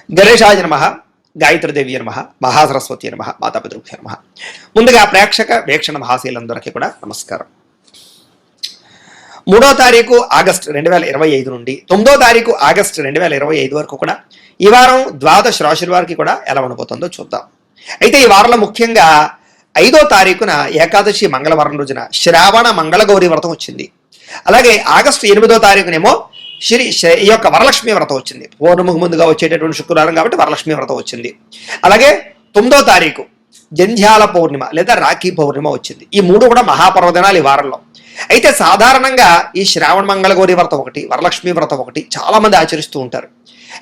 గణేశాయ నమః, గాయత్రీదేవి నమః, మహాసరస్వతి నమః, మాతాపితృభ్యో నమః. ముందుగా ప్రేక్షక వీక్షణ మహాశీలందరికీ కూడా నమస్కారం. 3వ తారీఖు ఆగస్టు 2025 నుండి 9వ తారీఖు ఆగస్టు 2025 వరకు కూడా ఈ వారం ద్వాదశ రాశుల వారికి కూడా ఎలా ఉండబోతుందో చూద్దాం. అయితే ఈ వారంలో ముఖ్యంగా 5వ తారీఖున ఏకాదశి మంగళవారం రోజున శ్రావణ మంగళగౌరి వ్రతం వచ్చింది. అలాగే ఆగస్టు 8వ తారీఖునేమో ఈ యొక్క వరలక్ష్మి వ్రతం వచ్చింది. పౌర్ణమికి ముందుగా వచ్చేటటువంటి శుక్రవారం కాబట్టి వరలక్ష్మి వ్రతం వచ్చింది. అలాగే 9వ తారీఖు జంధ్యాల పౌర్ణిమ లేదా రాఖీ పౌర్ణిమ వచ్చింది. ఈ మూడు కూడా మహాపర్వదినాలు ఈ వారంలో. అయితే సాధారణంగా ఈ శ్రావణ మంగళగౌరి వ్రతం ఒకటి, వరలక్ష్మి వ్రతం ఒకటి చాలా మంది ఆచరిస్తూ ఉంటారు.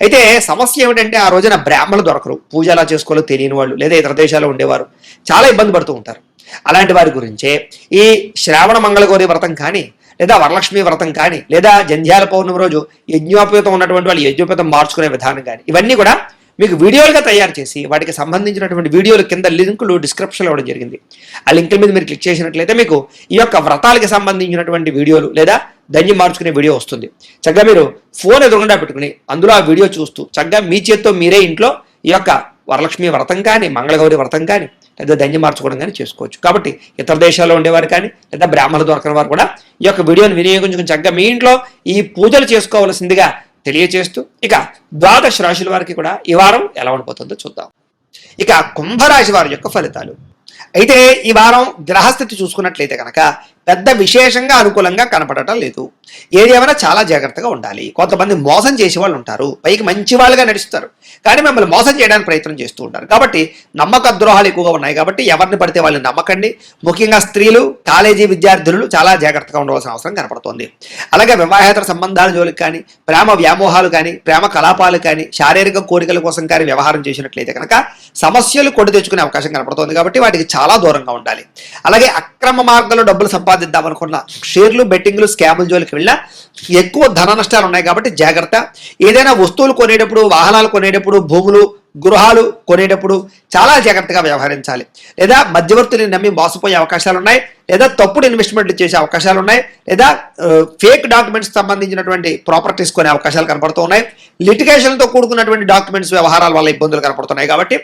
అయితే సమస్య ఏమిటంటే ఆ రోజున బ్రాహ్మణులు దొరకరు, పూజ ఎలా చేసుకోవాలో తెలియని వాళ్ళు లేదా ఇతర దేశాల్లో ఉండేవారు చాలా ఇబ్బంది పడుతూ ఉంటారు. అలాంటి వారి గురించే ఈ శ్రావణ మంగళగౌరి వ్రతం కానీ లేదా వరలక్ష్మి వ్రతం కానీ లేదా జంధ్యాల పౌర్ణమి రోజు యజ్ఞోపేతం ఉన్నటువంటి వాళ్ళు యజ్ఞోపేతం మార్చుకునే విధానం కానీ ఇవన్నీ కూడా మీకు వీడియోలుగా తయారు చేసి వాటికి సంబంధించినటువంటి వీడియోలు కింద లింకులు డిస్క్రిప్షన్లో ఇవ్వడం జరిగింది. ఆ లింకుల మీద మీరు క్లిక్ చేసినట్లయితే మీకు ఈ యొక్క వ్రతాలకి సంబంధించినటువంటి వీడియోలు లేదా దంజి మార్చుకునే వీడియో వస్తుంది. చక్కగా మీరు ఫోన్ ఎదురుగుండా పెట్టుకుని అందులో ఆ వీడియో చూస్తూ చక్కగా మీ చేత్తో మీరే ఇంట్లో ఈ యొక్క వరలక్ష్మి వ్రతం కానీ మంగళగౌరి వ్రతం కానీ లేదా దంజి మార్చుకోవడం కానీ చేసుకోవచ్చు. కాబట్టి ఇతర దేశాల్లో ఉండేవారు కానీ లేదా బ్రాహ్మణులు దొరకని వారు కూడా ఈ యొక్క వీడియోని వినియోగించుకుని చక్కగా మీ ఇంట్లో ఈ పూజలు చేసుకోవాల్సిందిగా తెలియచేస్తూ ఇక ద్వాదశ రాశుల వారికి కూడా ఈ వారం ఎలా ఉండబోతుందో చూద్దాం. ఇక కుంభరాశి వారి యొక్క ఫలితాలు. అయితే ఈ వారం గ్రహస్థితి చూసుకున్నట్లయితే కనుక పెద్ద విశేషంగా అనుకూలంగా కనపడటం లేదు. ఏది ఏమైనా చాలా జాగ్రత్తగా ఉండాలి. కొంతమంది మోసం చేసే వాళ్ళు ఉంటారు, పైకి మంచి వాళ్ళుగా నడుస్తారు కానీ మిమ్మల్ని మోసం చేయడానికి ప్రయత్నం చేస్తూ ఉంటారు. కాబట్టి నమ్మక ద్రోహాలు ఎక్కువగా ఉన్నాయి కాబట్టి ఎవరిని పడితే వాళ్ళని నమ్మకండి. ముఖ్యంగా స్త్రీలు, కాలేజీ విద్యార్థులు చాలా జాగ్రత్తగా ఉండవలసిన అవసరం కనపడుతోంది. అలాగే వివాహేతర సంబంధాల జోలికి కానీ ప్రేమ వ్యామోహాలు కానీ ప్రేమ కలాపాలు కానీ శారీరక కోరికల కోసం కానీ వ్యవహారం చేసినట్లయితే కనుక సమస్యలు కొడి తెచ్చుకునే అవకాశం కనపడుతోంది కాబట్టి వాటికి చాలా దూరంగా ఉండాలి. అలాగే అక్రమ మార్గంలో డబ్బులు సంపాదిద్దామనుకున్న షేర్లు, బెట్టింగ్లు, స్కాముల జోలికి వెళ్ళినా ఎక్కువ ధన నష్టాలు ఉన్నాయి కాబట్టి జాగ్రత్త. ఏదైనా వస్తువులు కొనేటప్పుడు, వాహనాలు కొనేటప్పుడు, భూములు, గృహాలు కొనేటప్పుడు చాలా జాగ్రత్తగా వ్యవహరించాలి. లేదా మధ్యవర్తుల్ని నమ్మి మోసపోయే అవకాశాలు ఉన్నాయి, లేదా తప్పుడు ఇన్వెస్ట్మెంట్లు చేసే అవకాశాలు ఉన్నాయి, లేదా ఫేక్ డాక్యుమెంట్స్ సంబంధించినటువంటి ప్రాపర్టీస్ కొనే అవకాశాలు కనపడుతూ ఉన్నాయి. లిటిగేషన్తో కూడుకున్నటువంటి డాక్యుమెంట్స్ వ్యవహారాల వల్ల ఇబ్బందులు కనపడుతున్నాయి కాబట్టి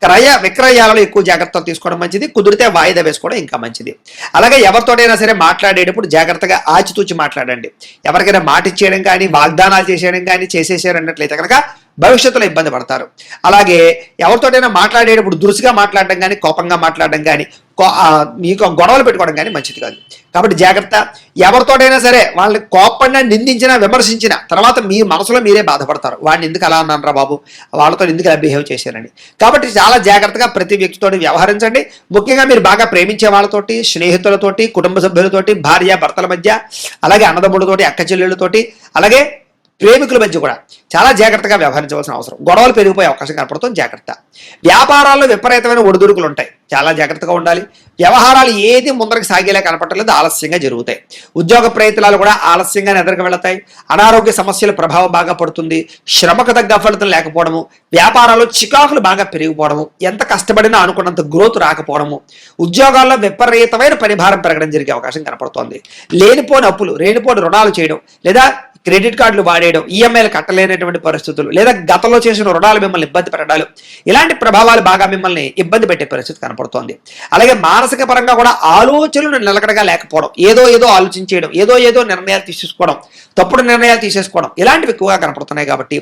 క్రయ విక్రయాలలో ఎక్కువ జాగ్రత్తలు తీసుకోవడం మంచిది. కుదిరితే వాయిదా వేసుకోవడం ఇంకా మంచిది. అలాగే ఎవరితోటైనా సరే మాట్లాడేటప్పుడు జాగ్రత్తగా ఆచితూచి మాట్లాడండి. ఎవరికైనా మాట ఇచ్చేయడం కానీ వాగ్దానాలు చేసేయడం కానీ చేసేసారన్నట్లయితే కనుక భవిష్యత్తులో ఇబ్బంది పడతారు. అలాగే ఎవరితోటైనా మాట్లాడేటప్పుడు దురుసుగా మాట్లాడడం కానీ కోపంగా మాట్లాడడం కానీ మీకు గొడవలు పెట్టుకోవడం కానీ మంచిది కాదు. కాబట్టి జాగ్రత్త. ఎవరితోటైనా సరే వాళ్ళని కోపంగా నిందించినా విమర్శించిన తర్వాత మీ మనసులో మీరే బాధపడతారు. వాడిని ఎందుకు అలా అన్నారా బాబు, వాళ్ళతో ఎందుకు అలా బిహేవ్ చేశారని. కాబట్టి చాలా జాగ్రత్తగా ప్రతి వ్యక్తితో వ్యవహరించండి. ముఖ్యంగా మీరు బాగా ప్రేమించే వాళ్ళతోటి, స్నేహితులతోటి, కుటుంబ సభ్యులతోటి, భార్య భర్తల మధ్య, అలాగే అన్నదమ్ములతోటి, అక్క చెల్లెళ్ళతోటి, అలాగే ప్రేమికుల మధ్య కూడా చాలా జాగ్రత్తగా వ్యవహరించవలసిన అవసరం. గొడవలు పెరిగిపోయే అవకాశం కనపడుతుంది, జాగ్రత్త. వ్యాపారాల్లో విపరీతమైన ఒడిదుడుకులు ఉంటాయి, చాలా జాగ్రత్తగా ఉండాలి. వ్యవహారాలు ఏది ముందరకు సాగేలా కనపడలేదు, ఆలస్యంగా జరుగుతాయి. ఉద్యోగ ప్రయత్నాలు కూడా ఆలస్యంగానే ఎదురుకు వెళతాయి. అనారోగ్య సమస్యల ప్రభావం బాగా పడుతుంది. శ్రమకు తగ్గ ఫలితం లేకపోవడము, వ్యాపారాల్లో చికాకులు బాగా పెరిగిపోవడము, ఎంత కష్టపడినా అనుకున్నంత గ్రోత్ రాకపోవడము, ఉద్యోగాల్లో విపరీతమైన పరిభారం పెరగడం జరిగే అవకాశం కనపడుతోంది. లేనిపోని అప్పులు, లేనిపోని రుణాలు చేయడం, లేదా క్రెడిట్ కార్డులు వాడేయడం, ఈఎంఐలు కట్టలేనటువంటి పరిస్థితులు, లేదా గతంలో చేసిన రుణాలు మిమ్మల్ని ఇబ్బంది పెట్టడాలు, ఇలాంటి ప్రభావాలు బాగా మిమ్మల్ని ఇబ్బంది పెట్టే పరిస్థితి కనపడుతోంది. అలాగే మానసిక పరంగా కూడా ఆలోచనలు నిలకడగా లేకపోవడం, ఏదో ఆలోచించేయడం, ఏదో నిర్ణయాలు తీసేసుకోవడం, తప్పుడు నిర్ణయాలు తీసేసుకోవడం, ఇలాంటివి ఎక్కువగా కనపడుతున్నాయి. కాబట్టి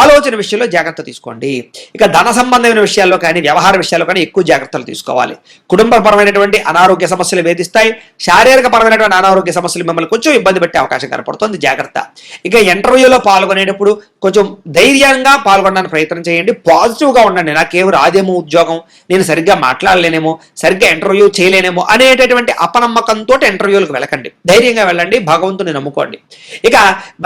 ఆలోచన విషయంలో జాగ్రత్త తీసుకోండి. ఇక ధన సంబంధమైన విషయాల్లో కానీ వ్యవహార విషయాల్లో కానీ ఎక్కువ జాగ్రత్తలు తీసుకోవాలి. కుటుంబపరమైనటువంటి అనారోగ్య సమస్యలు వేధిస్తాయి. శారీరక పరమైనటువంటి అనారోగ్య సమస్యలు మిమ్మల్ని కొంచెం ఇబ్బంది పెట్టే అవకాశం కనపడుతుంది, జాగ్రత్త. ఇక ఇంటర్వ్యూలో పాల్గొనేటప్పుడు కొంచెం ధైర్యంగా పాల్గొనడానికి ప్రయత్నం చేయండి. పాజిటివ్గా ఉండండి. నాకేమో రాదేమో ఉద్యోగం, నేను సరిగ్గా మాట్లాడలేనేమో, సరిగ్గా ఇంటర్వ్యూ చేయలేనేమో అనేటటువంటి అపనమ్మకంతో ఇంటర్వ్యూలకు వెళ్ళకండి. ధైర్యంగా వెళ్ళండి, భగవంతుని నమ్ముకోండి. ఇక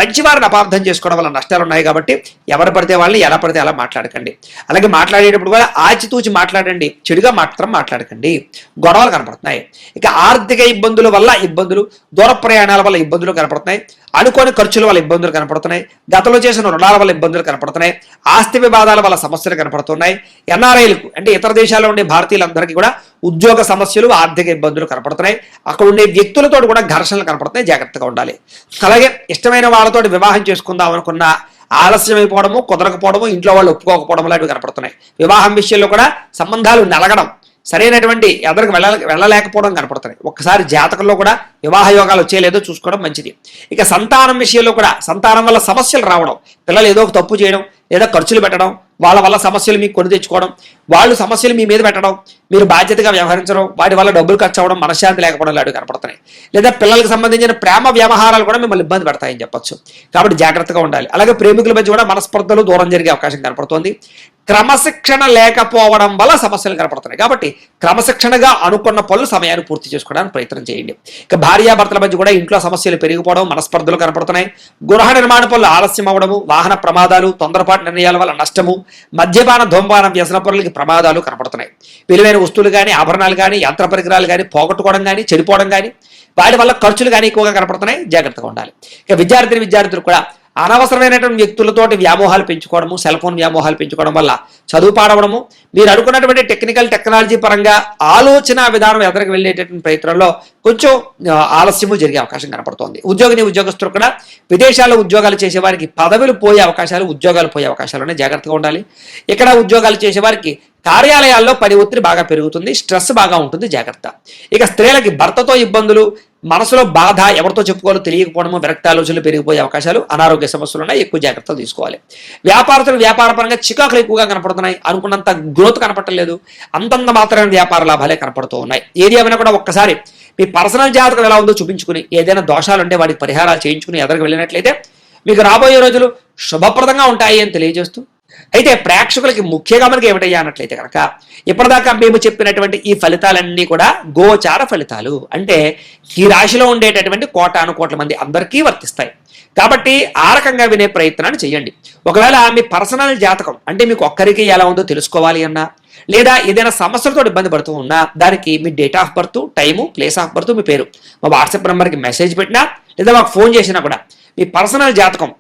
మంచి వారిని అపార్థం చేసుకోవడం వల్ల నష్టాలు ఉన్నాయి కాబట్టి ఎవరు పడితే వాళ్ళని ఎలా పడితే అలా మాట్లాడకండి. అలాగే మాట్లాడేటప్పుడు కూడా ఆచితూచి మాట్లాడండి, చెడుగా మాత్రం మాట్లాడకండి. గొడవలు కనపడుతున్నాయి. ఇక ఆర్థిక ఇబ్బందుల వల్ల ఇబ్బందులు, దూర ప్రయాణాల వల్ల ఇబ్బందులు కనపడుతున్నాయి. అనుకోని ఖర్చుల వల్ల ఇబ్బందులు కనపడుతున్నాయి. గతంలో చేసిన రుణాల వల్ల ఇబ్బందులు కనపడుతున్నాయి. ఆస్తి వివాదాల వల్ల సమస్యలు కనపడుతున్నాయి. ఎన్ఆర్ఐలకు అంటే ఇతర దేశాల్లో ఉండే భారతీయులందరికీ కూడా ఉద్యోగ సమస్యలు, ఆర్థిక ఇబ్బందులు కనపడుతున్నాయి. అక్కడ ఉండే వ్యక్తులతో కూడా ఘర్షణలు కనపడుతున్నాయి, జాగ్రత్తగా ఉండాలి. అలాగే ఇష్టమైన వాళ్ళతో వివాహం చేసుకుందాం అనుకున్న ఆలస్యమైపోవడము, కుదరకపోవడము, ఇంట్లో వాళ్ళు ఒప్పుకోకపోవడం లాంటివి కనపడుతున్నాయి. వివాహం విషయంలో కూడా సంబంధాలు నలగడం, సరైనటువంటి ఎదరికి వెళ్ళలేకపోవడం కనపడుతున్నాయి. ఒక్కసారి జాతకంలో కూడా వివాహ యోగాలు వచ్చేలేదో చూసుకోవడం మంచిది. ఇక సంతానం విషయంలో కూడా సంతానం వల్ల సమస్యలు రావడం, పిల్లలు ఏదో ఒక తప్పు చేయడం, లేదా ఖర్చులు పెట్టడం, వాళ్ళ వల్ల సమస్యలు మీకు కొని తెచ్చుకోవడం, వాళ్ళు సమస్యలు మీ మీద పెట్టడం, మీరు బాధ్యతగా వ్యవహరించడం, వాటి వల్ల డబ్బులు ఖర్చు అవ్వడం, మనశ్శాంతి లేకపోవడం లాంటివి కనపడుతున్నాయి. లేదా పిల్లలకు సంబంధించిన ప్రేమ వ్యవహారాలు కూడా మిమ్మల్ని ఇబ్బంది పెడతాయని చెప్పొచ్చు. కాబట్టి జాగ్రత్తగా ఉండాలి. అలాగే ప్రేమికుల మధ్య కూడా మనస్పర్ధలు దూరం జరిగే అవకాశం కనపడుతోంది. క్రమశిక్షణ లేకపోవడం వల్ల సమస్యలు కనపడుతున్నాయి. కాబట్టి క్రమశిక్షణగా అనుకున్న పనులు సమయాన్ని పూర్తి చేసుకోవడానికి ప్రయత్నం చేయండి. ఇక భార్యాభర్తల మధ్య కూడా ఇంట్లో సమస్యలు పెరిగిపోవడం, మనస్పర్ధలు కనపడుతున్నాయి. గృహ నిర్మాణ పనులు ఆలస్యం అవ్వడము, వాహన ప్రమాదాలు, తొందరపాటు నిర్ణయాల వల్ల నష్టము, మద్యపాన ధూమపాన వ్యసన పనులకి ప్రమాదాలు కనపడుతున్నాయి. విలువైన వస్తువులు కానీ, ఆభరణాలు కానీ, యంత్ర పరికరాలు కానీ పోగొట్టుకోవడం కానీ, చెడిపోవడం కానీ, వాటి వల్ల ఖర్చులు కానీ ఎక్కువగా కనపడుతున్నాయి. జాగ్రత్తగా ఉండాలి. ఇక విద్యార్థులు కూడా అనవసరమైనటువంటి వ్యక్తులతోటి వ్యామోహాలు పెంచుకోవడము, సెల్ ఫోన్ వ్యామోహాలు పెంచుకోవడం వల్ల చదువు పాడవడము, మీరు అనుకున్నటువంటి టెక్నాలజీ పరంగా ఆలోచన విధానం ఎదరికి వెళ్ళేటటువంటి ప్రయత్నంలో కొంచెం ఆలస్యము జరిగే అవకాశం కనపడుతోంది. ఉద్యోగస్తులు కూడా విదేశాల్లో ఉద్యోగాలు చేసే వారికి పదవులు పోయే అవకాశాలు, ఉద్యోగాలు పోయే అవకాశాలు ఉన్నాయి. జాగ్రత్తగా ఉండాలి. ఇక్కడ ఉద్యోగాలు చేసే వారికి కార్యాలయాల్లో పని ఒత్తిడి బాగా పెరుగుతుంది, స్ట్రెస్ బాగా ఉంటుంది. జాగ్రత్త. ఇక స్త్రీలకి భర్తతో ఇబ్బందులు, మనసులో బాధ, ఎవరితో చెప్పుకోవాలో తెలియకపోవడము, విరక్తి ఆలోచనలు పెరిగిపోయే అవకాశాలు, అనారోగ్య సమస్యలు ఉన్నాయి. ఎక్కువ జాగ్రత్తలు తీసుకోవాలి. వ్యాపారస్తులు వ్యాపార పరంగా చికాకులు ఎక్కువగా కనపడుతున్నాయి. అనుకున్నంత గ్రోత్ కనపడలేదు. అంతంత మాత్రమే వ్యాపార లాభాలే కనపడుతూ ఉన్నాయి. ఏది ఏమైనా కూడా ఒక్కసారి మీ పర్సనల్ జాతకం ఎలా ఉందో చూపించుకుని, ఏదైనా దోషాలు ఉంటే వాటికి పరిహారాలు చేయించుకుని ఎదరికి వెళ్ళినట్లయితే మీకు రాబోయే రోజులు శుభప్రదంగా ఉంటాయి అని తెలియజేస్తూ, అయితే ప్రేక్షకులకి ముఖ్యంగా మనకి ఏమిటయ్యా అన్నట్లయితే కనుక ఇప్పటిదాకా మేము చెప్పినటువంటి ఈ ఫలితాలన్నీ కూడా గోచార ఫలితాలు. అంటే ఈ రాశిలో ఉండేటటువంటి కోటాను మంది అందరికీ వర్తిస్తాయి. కాబట్టి ఆ రకంగా వినే ప్రయత్నాన్ని చేయండి. ఒకవేళ మీ పర్సనల్ జాతకం అంటే మీకు ఒక్కరికి ఎలా ఉందో తెలుసుకోవాలి అన్నా, లేదా ఏదైనా సమస్యలతో ఇబ్బంది పడుతూ ఉన్నా, దానికి మీ date of birth, time, place of birth, మీ పేరు మా వాట్సాప్ నెంబర్కి మెసేజ్ పెట్టినా, లేదా మాకు ఫోన్ చేసినా కూడా మీ పర్సనల్ జాతకం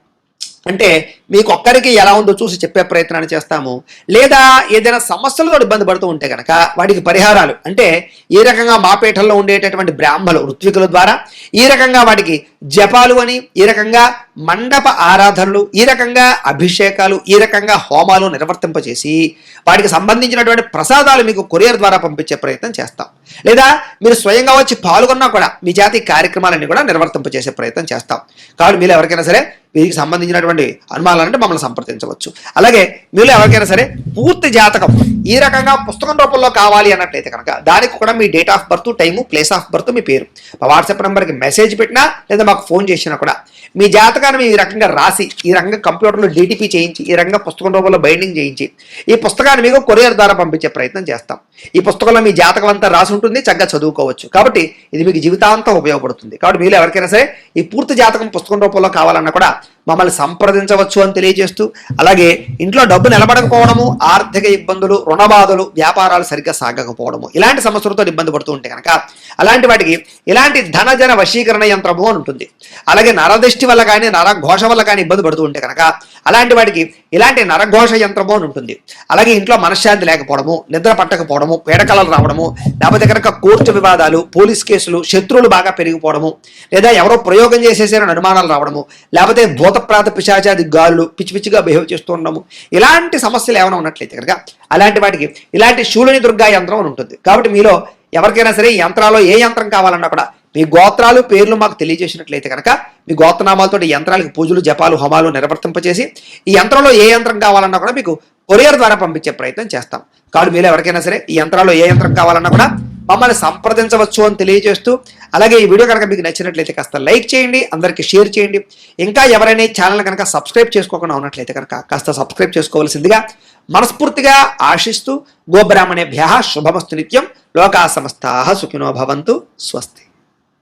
అంటే మీకు ఒక్కరికి ఎలా ఉందో చూసి చెప్పే ప్రయత్నాన్ని చేస్తాము. లేదా ఏదైనా సమస్యలతో ఇబ్బంది పడుతూ ఉంటే కనుక వాటికి పరిహారాలు అంటే ఈ రకంగా మా పీఠంలో ఉండేటటువంటి బ్రాహ్మలు, ఋత్వికుల ద్వారా ఈ రకంగా వాటికి జపాలు అని, ఈ రకంగా మండప ఆరాధనలు, ఈ రకంగా అభిషేకాలు, ఈ రకంగా హోమాలు నిర్వర్తింపచేసి వాటికి సంబంధించినటువంటి ప్రసాదాలు మీకు కొరియర్ ద్వారా పంపించే ప్రయత్నం చేస్తాం. లేదా మీరు స్వయంగా వచ్చి పాల్గొన్నా కూడా మీ జాతి కార్యక్రమాలన్నీ కూడా నిర్వర్తింపచేసే ప్రయత్నం చేస్తాం. కాబట్టి మీరు ఎవరికైనా సరే వీరికి సంబంధించినటువంటి అనుమానాలంటే మమ్మల్ని సంప్రదించవచ్చు. అలాగే మీరు ఎవరికైనా సరే పూర్తి జాతకం ఈ రకంగా పుస్తకం రూపంలో కావాలి అన్నట్లయితే కనుక దానికి కూడా మీ date of birth, time, place of birth, మీ పేరు మా వాట్సాప్ నెంబర్కి మెసేజ్ పెట్టినా, లేదా మాకు ఫోన్ చేసినా కూడా మీ జాతకాన్ని ఈ రకంగా రాసి, ఈ రకంగా కంప్యూటర్లో డిటిపి చేయించి, ఈ రకంగా పుస్తకం రూపంలో బైండింగ్ చేయించి ఈ పుస్తకాన్ని మీకు కొరియర్ ద్వారా పంపించే ప్రయత్నం చేస్తాం. ఈ పుస్తకంలో మీ జాతకం అంతా రాసి ఉంటుంది, చక్కగా చదువుకోవచ్చు. కాబట్టి ఇది మీకు జీవితాంతం ఉపయోగపడుతుంది. కాబట్టి మీరు ఎవరికైనా సరే ఈ పూర్తి జాతకం పుస్తకం రూపంలో కావాలన్నా కూడా మమ్మల్ని సంప్రదించవచ్చు అని తెలియజేస్తూ, అలాగే ఇంట్లో డబ్బు నిలబడకపోవడము, ఆర్థిక ఇబ్బందులు, రుణబాధలు, వ్యాపారాలు సరిగ్గా సాగకపోవడము, ఇలాంటి సమస్యలతో ఇబ్బంది పడుతూ ఉంటే కనుక అలాంటి వాటికి ఇలాంటి ధనజన వశీకరణ యంత్రము అని ఉంటుంది. అలాగే నరదృష్టి వల్ల కానీ, నరఘోష వల్ల కానీ ఇబ్బంది పడుతూ ఉంటే కనుక అలాంటి వాటికి ఇలాంటి నరఘోష యంత్రము అని ఉంటుంది. అలాగే ఇంట్లో మనశ్శాంతి లేకపోవడము, నిద్ర పట్టకపోవడము, పీడకలలు రావడము, లేకపోతే కనుక కోర్టు వివాదాలు, పోలీస్ కేసులు, శత్రువులు బాగా పెరిగిపోవడము, లేదా ఎవరో ప్రయోగం చేసేసారని అనుమానాలు రావడము, లేకపోతే భూతప్రాత పిశాచాది గాలులు పిచ్చి పిచ్చిగా బిహేవ్ చేస్తూ ఉండము, ఇలాంటి సమస్యలు ఏమైనా ఉన్నట్లయితే కనుక అలాంటి వాటికి ఇలాంటి శూలిని దుర్గా యంత్రం అని ఉంటుంది. కాబట్టి మీలో ఎవరికైనా సరే ఈ యంత్రాల్లో ఏ యంత్రం కావాలన్నా కూడా మీ గోత్రాలు, పేర్లు మాకు తెలియజేసినట్లయితే కనుక మీ గోత్రనామాలతో యంత్రాలకు పూజలు, జపాలు, హోమాలు నిర్వర్తింపచేసి ఈ యంత్రంలో ఏ యంత్రం కావాలన్నా కూడా మీకు కొరియర్ ద్వారా పంపించే ప్రయత్నం చేస్తాం. కాబట్టి మీరు ఎవరికైనా సరే ఈ యంత్రాల్లో ఏ యంత్రం కావాలన్నా కూడా మమ్మల్ని సంప్రదించవచ్చు అని తెలియజేస్తూ, అలాగే ఈ వీడియో కనుక మీకు నచ్చినట్లయితే కాస్త లైక్ చేయండి, అందరికీ షేర్ చేయండి. ఇంకా ఎవరైనా ఛానల్ కనుక సబ్స్క్రైబ్ చేసుకోకుండా ఉన్నట్లయితే కనుక కాస్త సబ్స్క్రైబ్ చేసుకోవాల్సిందిగా మనస్ఫూర్తిగా ఆశిస్తూ, గోబ్రాహ్మణేభ్యః శుభమస్తు నిత్యం, లోకా సమస్తాః సుఖినో భవంతు, స్వస్తి.